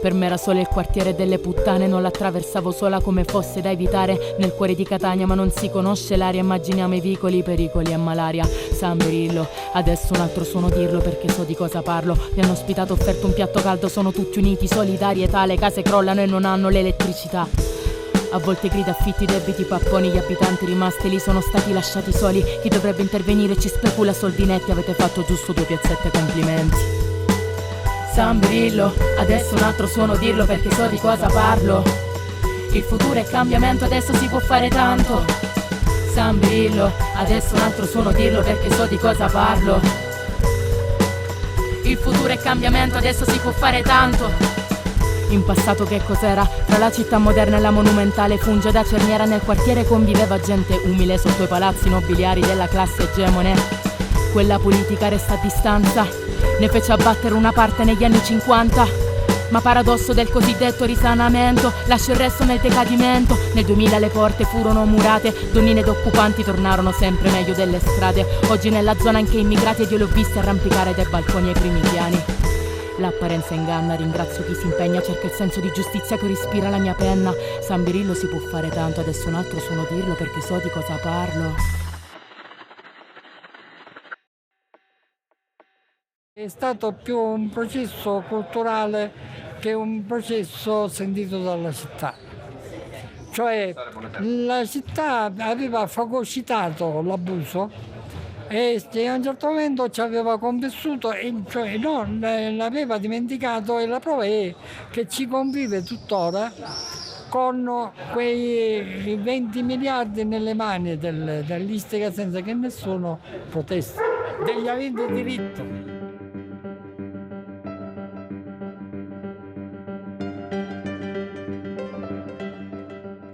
Per me era solo il quartiere delle puttane, non l'attraversavo sola come fosse da evitare. Nel cuore di Catania ma non si conosce l'aria, immaginiamo i vicoli, pericoli e malaria. San Birillo, adesso un altro suono dirlo perché so di cosa parlo. Mi hanno ospitato, offerto un piatto caldo, sono tutti uniti, solidarietà. Le case crollano e non hanno l'elettricità. A volte grida, affitti, debiti, papponi. Gli abitanti rimasti lì sono stati lasciati soli. Chi dovrebbe intervenire ci specula soldinetti. Avete fatto giusto 2 piazzette, complimenti. San Birillo, adesso un altro suono dirlo perché so di cosa parlo. Il futuro è cambiamento, adesso si può fare tanto. San Birillo, adesso un altro suono dirlo perché so di cosa parlo. Il futuro è cambiamento, adesso si può fare tanto. In passato che cos'era? Tra la città moderna e la monumentale funge da cerniera. Nel quartiere conviveva gente umile sotto i palazzi nobiliari della classe egemone. Quella politica resta a distanza, ne fece abbattere una parte negli anni 50. Ma paradosso del cosiddetto risanamento lascia il resto nel decadimento. Nel 2000 le porte furono murate, donnine ed occupanti tornarono sempre meglio delle strade. Oggi nella zona anche immigrati ed io li ho visti arrampicare dai balconi ai primi piani. L'apparenza inganna, ringrazio chi si impegna, cerca il senso di giustizia che respira la mia penna. San Birillo si può fare tanto, adesso un altro suono dirlo perché so di cosa parlo. È stato più un processo culturale che un processo sentito dalla città. Cioè la città aveva fagocitato l'abuso e a un certo momento ci aveva convissuto, cioè non l'aveva dimenticato, e la prova è che ci convive tuttora con quei 20 miliardi nelle mani dell'Istica senza che nessuno protesti, degli aventi diritto.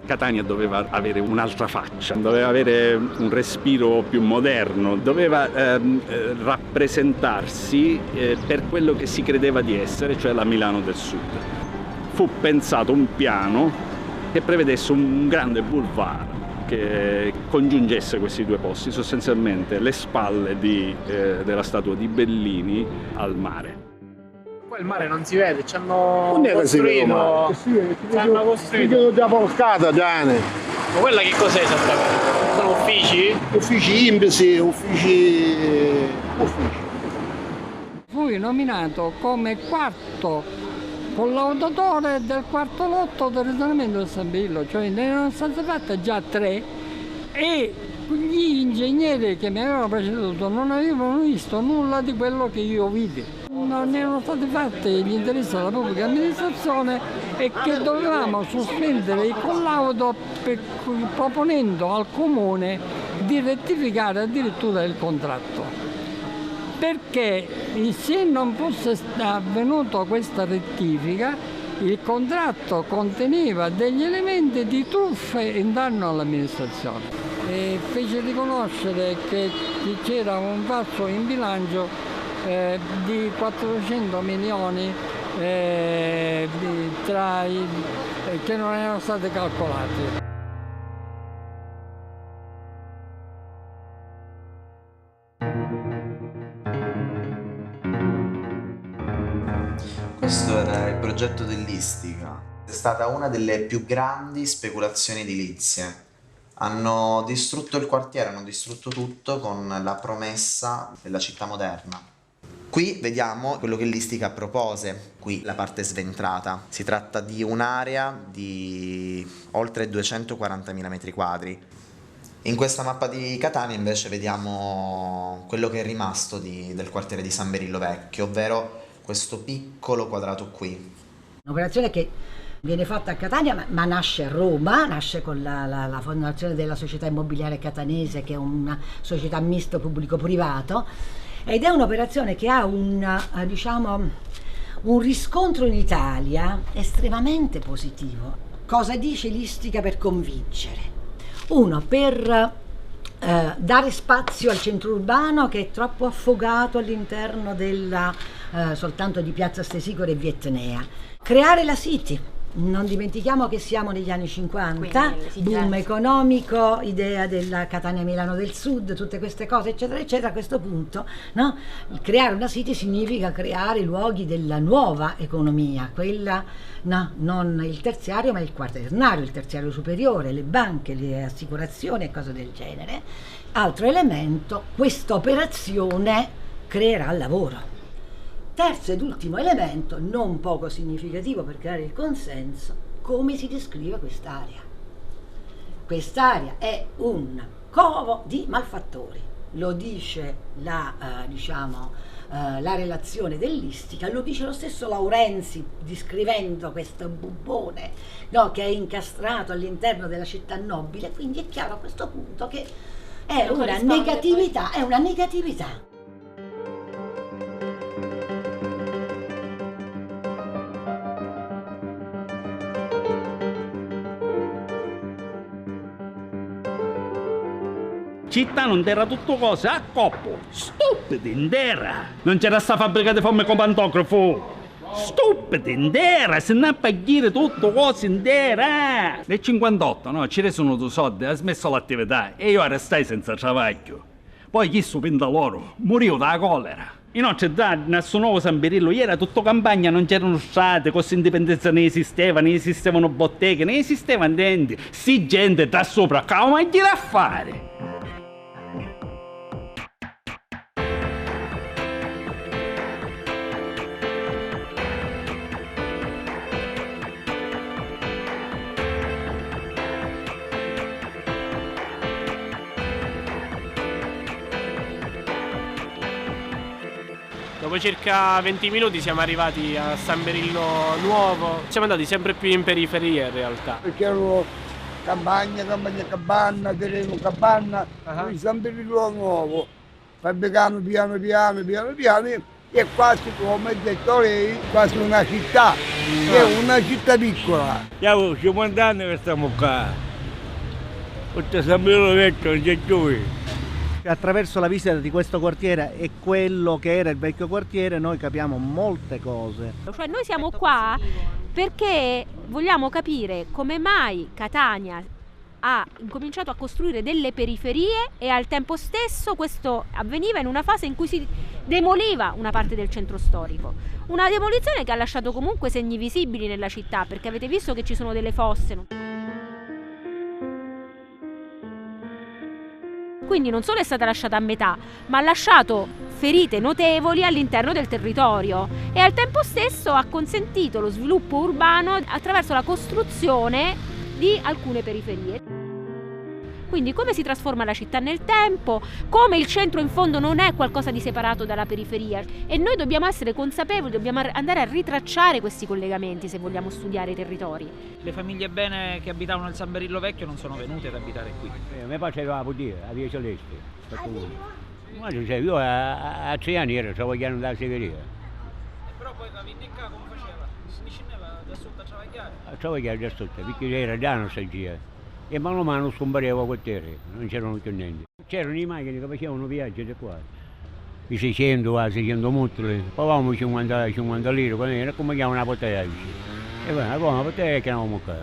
Catania doveva avere un'altra faccia, doveva avere un respiro più moderno, doveva rappresentarsi per quello che si credeva di essere, cioè la Milano del Sud. Fu pensato un piano che prevedesse un grande boulevard che congiungesse questi 2 posti, sostanzialmente le spalle della statua di al mare. Poi il mare non si vede, ci hanno costruito. Ci hanno costruito da porcata, Giane. Ma quella che cos'è esattamente? Sono uffici? Uffici INPS, uffici. Fui nominato come quarto collauditore del quarto lotto del risanamento del San Birillo, cioè ne erano state fatte già 3 e gli ingegneri che mi avevano preceduto non avevano visto nulla di quello che io vidi. Non erano stati fatti gli interessi della pubblica amministrazione e che dovevamo sospendere il collaudo proponendo al comune di rettificare addirittura il contratto. Perché se non fosse avvenuta questa rettifica, il contratto conteneva degli elementi di truffa in danno all'amministrazione. E fece riconoscere che c'era un falso in bilancio di 400 milioni che non erano stati calcolati. Questo era il progetto dell'Istica. È stata una delle più grandi speculazioni edilizie. Hanno distrutto il quartiere, hanno distrutto tutto con la promessa della città moderna. Qui vediamo quello che l'Istica propose, qui la parte sventrata. Si tratta di un'area di oltre 240.000 metri quadri. In questa mappa di Catania invece vediamo quello che è rimasto del quartiere di San Birillo Vecchio, ovvero questo piccolo quadrato qui. Un'operazione che viene fatta a Catania ma nasce a Roma, nasce con la fondazione della Società Immobiliare Catanese, che è una società misto pubblico-privato, ed è un'operazione che ha un riscontro in Italia estremamente positivo. Cosa dice l'Istica per convincere? Uno, per dare spazio al centro urbano che è troppo affogato all'interno soltanto di Piazza Stesicore e Vietnea. Creare la City, Non dimentichiamo che siamo negli anni 50, Quindi, boom economico, idea della Catania-Milano del Sud, tutte queste cose, eccetera, eccetera. A questo punto, no? Creare una city significa creare luoghi della nuova economia, quella, no, non il terziario, ma il quaternario, il terziario superiore, le banche, le assicurazioni e cose del genere. Altro elemento, questa operazione creerà lavoro. Terzo ed ultimo elemento, non poco significativo per creare il consenso, come si descrive quest'area. Quest'area è un covo di malfattori, lo dice la relazione dell'Istica, lo dice lo stesso Laurenzi descrivendo questo bubbone, no, che è incastrato all'interno della città nobile, quindi è chiaro a questo punto che è una negatività, Città non era tutto cose, a coppo, stupidi intera. Non c'era sta fabbrica di forme con pantografo. Stupidi intera, se ne pagare tutto cose intera. Nel 58, no, ci resero due soldi, ha smesso l'attività e io restai senza travaglio. Poi chi supinda loro, morivo da colera. In nostra età, nel suo nuovo San Birillo, ieri era tutto campagna, non c'erano strade, questa indipendenza ne esistevano botteghe, ne esistevano denti. Si gente da sopra, come gira a fare? Dopo circa 20 minuti siamo arrivati a San Birillo Nuovo, siamo andati sempre più in periferia in realtà. Perché erano campagna, terreno, capanna, qui San Birillo Nuovo, fabbricando piano e quasi, come ha detto lei, quasi una città, è una città piccola. Siamo 50 anni che stiamo qua, tutto San Birillo Vecchio, non c'è più. Attraverso la visita di questo quartiere e quello che era il vecchio quartiere noi capiamo molte cose. Cioè noi siamo qua perché vogliamo capire come mai Catania ha incominciato a costruire delle periferie e al tempo stesso questo avveniva in una fase in cui si demoliva una parte del centro storico. Una demolizione che ha lasciato comunque segni visibili nella città, perché avete visto che ci sono delle fosse. Quindi non solo è stata lasciata a metà, ma ha lasciato ferite notevoli all'interno del territorio e al tempo stesso ha consentito lo sviluppo urbano attraverso la costruzione di alcune periferie. Quindi come si trasforma la città nel tempo, come il centro in fondo non è qualcosa di separato dalla periferia e noi dobbiamo essere consapevoli, dobbiamo andare a ritracciare questi collegamenti se vogliamo studiare i territori. Le famiglie bene che abitavano nel San Birillo Vecchio non sono venute ad abitare qui. A me faceva la putia, la via Celeste. Ma io a 3 anni ero, stavo chiamando dalla segreteria. Però poi la Vindicca come faceva? Si scendeva da sotto a travagliare? A travagliare da sotto, perché era già nostalgia. E mano a mano scompariva quel terreno, non c'erano più niente. C'erano i macchine che facevano viaggi da qua. I 600 mutoli, pagavamo 50 lire, era come chiamano una bottiglia. E poi una bottiglia che eravamo qua.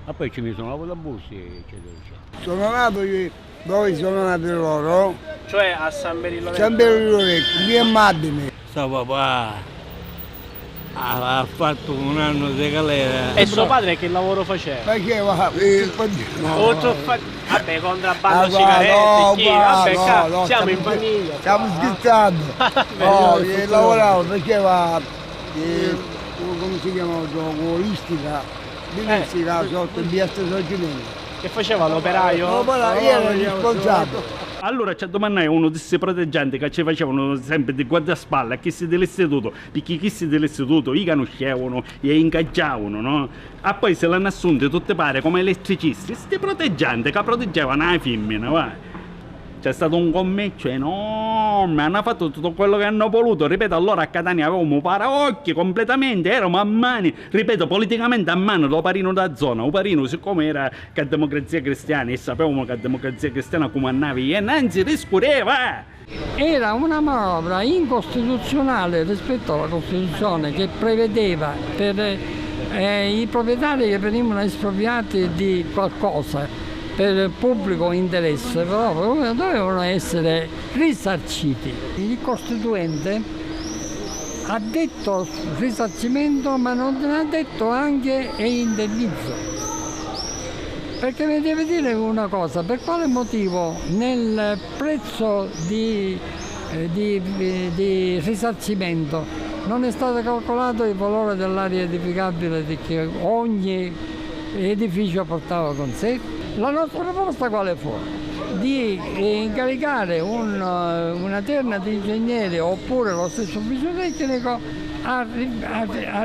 E poi ci mi sono lavato la busta, eccetera, eccetera. Sono nato io, dove sono nati loro? Cioè a San Birillo Vecchio? San Birillo Vecchio, mia madre. Sto papà ha fatto un anno di galera. E suo padre che lavoro faceva? Faceva vabbè, contrabbando sigarette, no, siamo in famiglia. Stiamo scherzando. Lavoravo, faceva come si chiama, l'istica sotto il BS Sorgimento. Che faceva l'operaio? Io ero responsabile. Allora ci domandai uno di questi proteggianti che ci facevano sempre di guardaspalla a chi si dell'istituto, perché chi si dell'istituto li conoscevano e ingaggiavano, no? E poi se l'hanno assunto tutte pare come elettricisti, questi proteggianti che proteggevano la femmina, va. C'è stato un commercio enorme, hanno fatto tutto quello che hanno voluto, ripeto, allora a Catania avevamo paraocchi completamente, eravamo a mani, ripeto, politicamente a mano, lo parino da zona, o parino siccome era che Democrazia Cristiana e sapevamo che Democrazia Cristiana comandava e anzi riscureva. Era una manovra incostituzionale rispetto alla Costituzione che prevedeva per i proprietari che venivano espropriati di qualcosa per pubblico interesse, però dovevano essere risarciti. Il Costituente ha detto risarcimento, ma non ha detto anche indennizzo. Perché mi deve dire una cosa, per quale motivo nel prezzo di risarcimento non è stato calcolato il valore dell'area edificabile che ogni edificio portava con sé? La nostra proposta quale fu? Di incaricare una terna di ingegneri oppure lo stesso ufficio tecnico a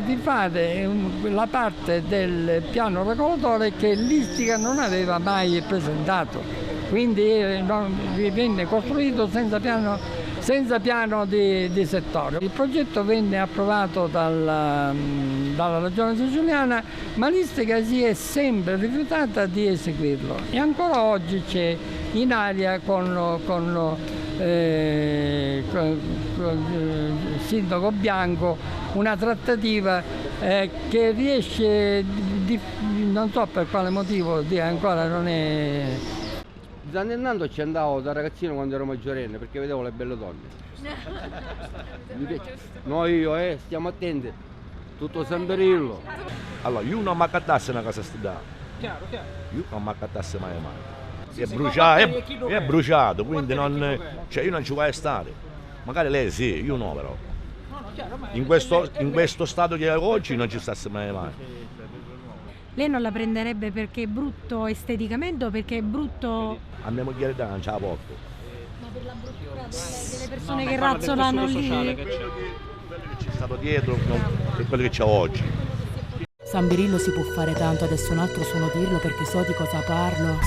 rifare la parte del piano regolatore che l'Istica non aveva mai presentato, quindi venne costruito senza piano di settore. Il progetto venne approvato dalla Regione Siciliana, ma l'Istica si è sempre rifiutata di eseguirlo e ancora oggi c'è in aria con il sindaco Bianco una trattativa che riesce, non so per quale motivo, ancora non è... Zannennando ci andavo da ragazzino quando ero maggiorenne perché vedevo le belle donne. Noi stiamo attenti, tutto San Berillo. Allora, io non mi accattasse una casa studiata. Chiaro. Io non mi accattasse mai. Sì, È bruciato, quindi non, cioè io non ci voglio stare. Magari lei sì, io no però. In questo stato che è oggi non ci stasse mai. Lei non la prenderebbe perché è brutto esteticamente o perché è brutto? A mia moglie non ce la porto. Ma per la bruttura delle persone che razzolano lì? Quello che c'è stato dietro è quello che c'è oggi. San Birillo si può fare tanto, adesso un altro suono dirlo perché so di cosa parlo.